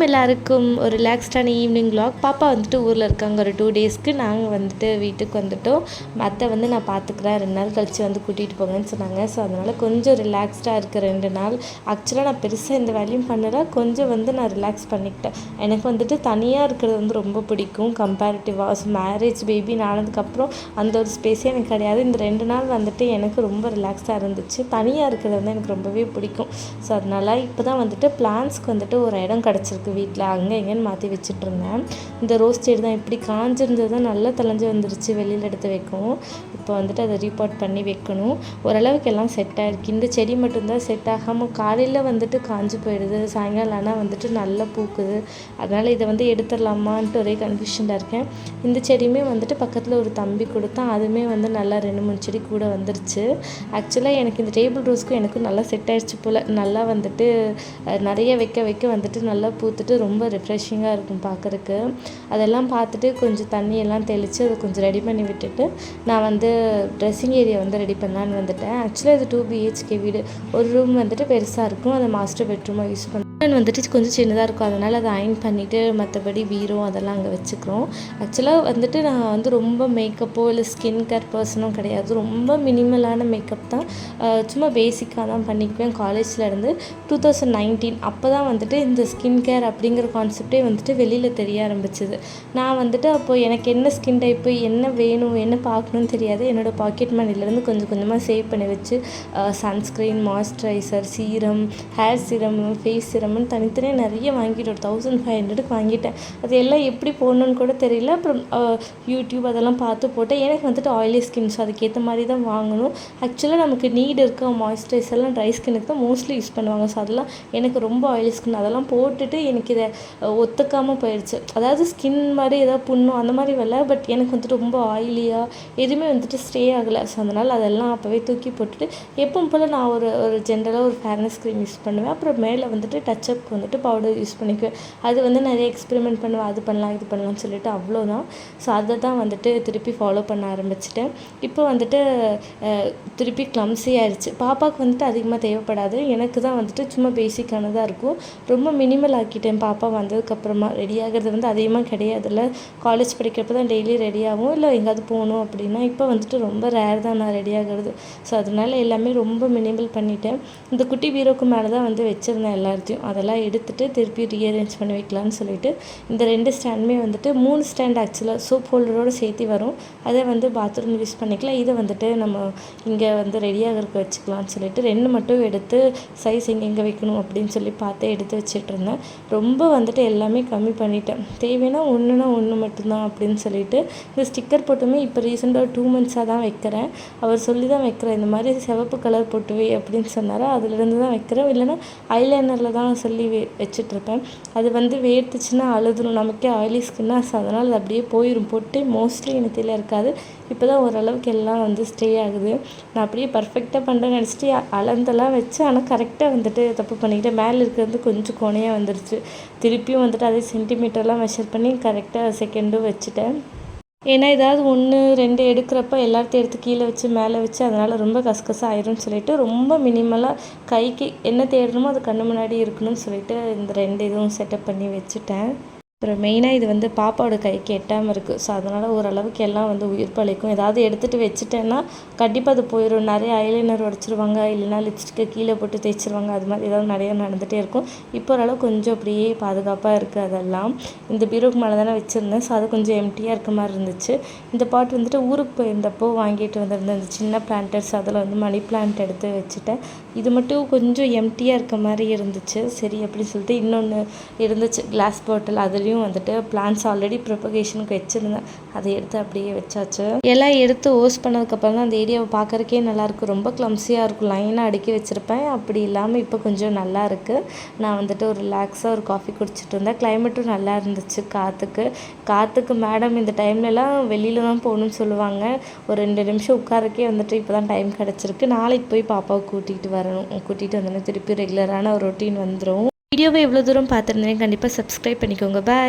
வணக்கம் எல்லாருக்கும். ஒரு ரிலாக்ஸ்டான ஈவினிங் vlog. பாப்பா வந்துட்டு ஊரில் இருக்காங்க ஒரு 2 டேஸ்க்கு. நாங்கள் வந்துட்டு வீட்டுக்கு வந்துட்டோம். அத்தை வந்து நான் பார்த்துக்கிறேன் 2 நாள் கழித்து வந்து கூட்டிகிட்டு போங்கன்னு சொன்னாங்க. ஸோ அதனால் கொஞ்சம் ரிலாக்ஸ்டாக இருக்குது 2 நாள். ஆக்சுவலாக நான் பெருசாக எந்த வேலையும் பண்ணலை, கொஞ்சம் வந்து நான் ரிலாக்ஸ் பண்ணிக்கிட்டேன். எனக்கு வந்துட்டு தனியாக இருக்கிறது வந்து ரொம்ப பிடிக்கும் கம்பேரிட்டிவாக. ஸோ மேரேஜ் பேபி ஆனதுக்கப்புறம் அந்த ஒரு ஸ்பேஸே எனக்கு கிடையாது. இந்த 2 நாள் வந்துட்டு எனக்கு ரொம்ப ரிலாக்ஸாக இருந்துச்சு. தனியாக இருக்கிறது வந்து எனக்கு ரொம்பவே பிடிக்கும். ஸோ அதனால் இப்போ தான் வந்துட்டு பிளான்ஸ்க்கு வந்துட்டு ஒரு இடம் கிடச்சிருக்கு வீட்டில். அங்கே எங்கேன்னு மாற்றி வச்சுட்ருந்தேன். இந்த ரோஸ் செடி தான் இப்படி காஞ்சிருந்தது தான் நல்லா தெளிஞ்சு வந்துருச்சு. வெளியில் எடுத்து வைக்கவும் இப்போ வந்துட்டு அதை ரீபாட் பண்ணி வைக்கணும். ஓரளவுக்கு எல்லாம் செட் ஆகிருக்கு. இந்த செடி மட்டும்தான் செட் ஆகாமல் காலையில் வந்துட்டு காஞ்சி போயிடுது, சாயங்காலம் ஆனால் வந்துட்டு நல்லா பூக்குது. அதனால் இதை வந்து எடுத்துடலாமான்ட்டு ஒரே கன்ஃபியூஷனில் இருக்கேன். இந்த செடியுமே வந்துட்டு பக்கத்தில் ஒரு தம்பி கொடுத்தான், அதுவுமே வந்து நல்லா 2-3 செடி கூட வந்துருச்சு. ஆக்சுவலாக எனக்கு இந்த டேபிள் ரோஸ்க்கும் எனக்கும் நல்லா செட் ஆகிடுச்சு போல். நல்லா வந்துட்டு நிறைய வைக்க வைக்க வந்துட்டு நல்லா பூத்துட்டு ரொம்ப ரிஃப்ரெஷிங்காக இருக்கும் பார்க்குறக்கு. அதெல்லாம் பார்த்துட்டு கொஞ்சம் தண்ணியெல்லாம் தெளித்து அதை கொஞ்சம் ரெடி பண்ணி விட்டுட்டு நான் வந்து ட்ரெஸ்ஸிங் ஏரியா வந்து ரெடி பண்ணலான்னு வந்துட்டேன். ஆக்சுவலாக இது 2 BHK வீடு. ஒரு ரூம் வந்துட்டு பெருசாக இருக்கும், அதை மாஸ்டர் பெட்ரூமாக யூஸ் பண்ணுறேன். வந்துட்டு கொஞ்சம் சின்னதாக இருக்கும், அதனால் அதை அயன் பண்ணிவிட்டு மற்றபடி பீரோ அதெல்லாம் அங்கே வச்சுக்கிறோம். ஆக்சுவலாக வந்துட்டு நான் வந்து ரொம்ப மேக்கப்போ இல்லை ஸ்கின் கேர் பர்சனும் கிடையாது. ரொம்ப மினிமலான மேக்கப் தான், சும்மா பேசிக்காக தான் பண்ணிக்குவேன். காலேஜில் இருந்து 2019 அப்போ தான் வந்துட்டு இந்த ஸ்கின் கேர் அப்படிங்கிற கான்செப்டே வந்துட்டு வெளியில் தெரிய ஆரம்பிச்சிது. நான் வந்துட்டு அப்போது எனக்கு என்ன ஸ்கின் டைப்பு, என்ன வேணும், என்ன பார்க்கணுன்னு தெரியாது. என்னோடய பாக்கெட் மணிலேருந்து கொஞ்சம் கொஞ்சமாக சேவ் பண்ணி வச்சு sunscreen, moisturiser, serum, hair serum, face சீரம்னு தனித்தனியாக நிறைய வாங்கிட்டு ஒரு 1500க்கு வாங்கிட்டேன். அது எல்லாம் எப்படி போடணுன்னு கூட தெரியல. அப்புறம் யூடியூப் அதெல்லாம் பார்த்து போட்டேன். எனக்கு வந்துட்டு ஆயிலி ஸ்கின், ஸோ அதுக்கேற்ற மாதிரி தான் வாங்கணும். ஆக்சுவலாக நமக்கு நீட் இருக்க மாய்ஸ்சரைசர்லாம் ட்ரை ஸ்கின்னுக்கு தான் மோஸ்ட்லி யூஸ் பண்ணுவாங்க. ஸோ அதெல்லாம் எனக்கு ரொம்ப ஆயிலி ஸ்கின், அதெல்லாம் போட்டுட்டு எனக்கு இதை ஒத்துக்காமல் போயிடுச்சு. அதாவது ஸ்கின் மாதிரி ஏதாவது புண்ணும் அந்த மாதிரி வரல, பட் எனக்கு வந்துட்டு ரொம்ப ஆயிலியாக எதுவுமே வந்துட்டு ஸ்டே ஆகலை. ஸோ அதனால் அதெல்லாம் அப்போவே தூக்கி போட்டுட்டு எப்பவும் போல் நான் ஒரு ஜென்ரலாக ஒரு ஃபேர்னஸ் க்ரீம் யூஸ் பண்ணுவேன். அப்புறம் மேலே வந்துட்டு டச்சப்க்கு வந்துட்டு பவுடர் யூஸ் பண்ணிக்குவேன். அது வந்து நிறைய எக்ஸ்பெரிமெண்ட் பண்ணுவேன், அது பண்ணலாம் இது பண்ணலாம்னு சொல்லிட்டு அவ்வளோதான். ஸோ அதை தான் வந்துட்டு திருப்பி ஃபாலோ பண்ண ஆரம்பிச்சிட்டேன். இப்போ வந்துட்டு திருப்பி கிளம்ஸி ஆயிடுச்சு. பாப்பாவுக்கு வந்துட்டு அதிகமாக தேவைப்படாது, எனக்கு தான் வந்துட்டு சும்மா பேசிக்கானதாக இருக்கும். ரொம்ப மினிமல் ஆக்கிட்டேன். பாப்பா வந்ததுக்கப்புறமா ரெடி ஆகிறது வந்து அதிகமாக கிடையாதுல்ல. காலேஜ் படிக்கிறப்ப தான் டெய்லி ரெடி ஆகும், இல்லை எங்கேயாவது போகணும் அப்படின்னா. இப்போ வந்துட்டு ரொம்ப ரேர் தான் நான் ரெடி ஆகிறது. ஸோ அதனால் எல்லாமே ரொம்ப மினிமல் பண்ணிட்டேன். இந்த குட்டி பீரோக்கு மேலே தான் வந்து வச்சுருந்தேன் எல்லாத்தையும். அதெல்லாம் எடுத்துகிட்டு திருப்பி ரீஅரேஞ்ச் பண்ணி வைக்கலான்னு சொல்லிட்டு இந்த 2 ஸ்டாண்டுமே வந்துட்டு 3 ஸ்டாண்ட் ஆக்சுவலாக சோப் ஹோல்டரோடு சேர்த்து வரும். அதை வந்து பாத்ரூம் யூஸ் பண்ணிக்கலாம். இதை வந்துட்டு நம்ம இங்கே வந்து ரெடியாகிறதுக்கு வச்சுக்கலாம்னு சொல்லிட்டு 2 மட்டும் எடுத்து சைஸ் எங்கே வைக்கணும் அப்படின்னு சொல்லி பார்த்து எடுத்து வச்சுட்டு இருந்தேன். ரொம்ப வந்துட்டு எல்லாமே கம்மி பண்ணிட்டேன். தேவைன்னா ஒன்று மட்டும்தான் அப்படின்னு சொல்லிட்டு இந்த ஸ்டிக்கர் போட்டுமே இப்போ ரீசெண்டாக 2 மந்த்ஸாக தான் வைக்கிறேன். அவர் சொல்லி தான் வைக்கிறேன், இந்த மாதிரி சிவப்பு கலர் போட்டுவே அப்படின்னு சொன்னார். அதுலேருந்து தான் வைக்கிறேன். இல்லைன்னா ஐலைனரில் தான் சொல்லி வச்சிட்ருப்பேன். அது வந்து வேர்த்துச்சுன்னா அழுதுணும், நமக்கே ஆயிலி ஸ்கின்னாக. ஸோ அதனால் அது அப்படியே போயிடும். போட்டு மோஸ்ட்லி எனக்கு தெரியல இருக்காது. இப்போ தான் ஓரளவுக்கு எல்லாம் வந்து ஸ்டே ஆகுது. நான் அப்படியே பர்ஃபெக்டாக பண்ணுறேன்னு நினச்சிட்டு அளந்தெல்லாம் வச்சு, ஆனால் கரெக்டாக வந்துட்டு தப்பு பண்ணிக்கிட்டேன். மேலே இருக்கிறது கொஞ்சம் கோணையாக வந்துருச்சு. திருப்பியும் வந்துட்டு அதே சென்டிமீட்டர்லாம் மெஷர் பண்ணி கரெக்டாக செகண்டும் வச்சுட்டேன். ஏன்னா ஏதாவது 1, 2 எடுக்கிறப்ப எல்லாத்தையும் எடுத்து கீழே வச்சு மேலே வச்சு அதனால் ரொம்ப கசகசா ஆயிரும்னு சொல்லிட்டு ரொம்ப மினிமலாக கைக்கு என்ன தேடணுமோ அது கண்ணு முன்னாடி இருக்கணும்னு சொல்லிட்டு இந்த 2 இதுவும் செட்டப் பண்ணி வச்சுட்டேன். அப்புறம் மெயினாக இது வந்து பாப்பாவோட கைக்கு எட்டாமல் இருக்குது. ஸோ அதனால் ஓரளவுக்கு எல்லாம் வந்து உயிர் பழைக்கும். ஏதாவது எடுத்துகிட்டு வச்சுட்டேன்னா கண்டிப்பாக அது போயிடும். நிறைய ஐலைனர் உடச்சிருவாங்க, இல்லைனா லிப்ஸ்டிக்கை கீழே போட்டு தேய்ச்சிருவாங்க. அது மாதிரி ஏதாவது நிறைய நடந்துகிட்டே இருக்கும். இப்போ ஓரளவு கொஞ்சம் அப்படியே பாதுகாப்பாக இருக்குது. அதெல்லாம் இந்த பீரோக்கு மேலே தானே வச்சுருந்தேன். ஸோ அது கொஞ்சம் எம்டியாக இருக்க மாதிரி இருந்துச்சு. இந்த பாட் வந்துட்டு ஊருக்கு போயிருந்தப்போ வாங்கிட்டு வந்திருந்தேன். இந்த சின்ன பிளான்டர்ஸ், அதில் வந்து மணி பிளான்ட் எடுத்து வச்சுட்டேன். இது மட்டும் கொஞ்சம் எம்டியாக இருக்க மாதிரி இருந்துச்சு. சரி அப்படின்னு சொல்லிட்டு இன்னொன்று இருந்துச்சு கிளாஸ் பாட்டில், அதுலேயும் வந்துட்டு பிளான்ஸ் ஆல்ரெடி ப்ரொபகேஷனுக்கு வச்சுருந்தேன். அதை எடுத்து அப்படியே வச்சாச்சு. எல்லாம் எடுத்து ஓஸ் பண்ணதுக்கப்புறம் தான் அந்த ஏரியாவை பார்க்குறக்கே நல்லாயிருக்கும். ரொம்ப கிளம்ஸியாக இருக்கும், லைனாக அடுக்கி வச்சுருப்பேன். அப்படி இல்லாமல் இப்போ கொஞ்சம் நல்லா இருக்குது. நான் வந்துட்டு ஒரு ரிலாக்ஸாக ஒரு காஃபி குடிச்சிட்டு இருந்தேன். கிளைமேட்டும் நல்லா இருந்துச்சு. காற்றுக்கு மேடம் இந்த டைம்லலாம் வெளியில் தான் போகணும்னு சொல்லுவாங்க. ஒரு 2 நிமிஷம் உட்காரக்கே வந்துட்டு இப்போ தான் டைம் கிடச்சிருக்கு. நாளைக்கு போய் பாப்பாவை கூட்டிகிட்டு வரணும். கூட்டிகிட்டு வந்தோன்னா திருப்பி ரெகுலரான ஒரு ரொட்டீன் வந்துடும். வீடியோவை எவ்வளோ தூரம் பார்த்துருந்தேன் கண்டிப்பாக சப்ஸ்கிரைப் பண்ணிக்கோங்க. பாய்.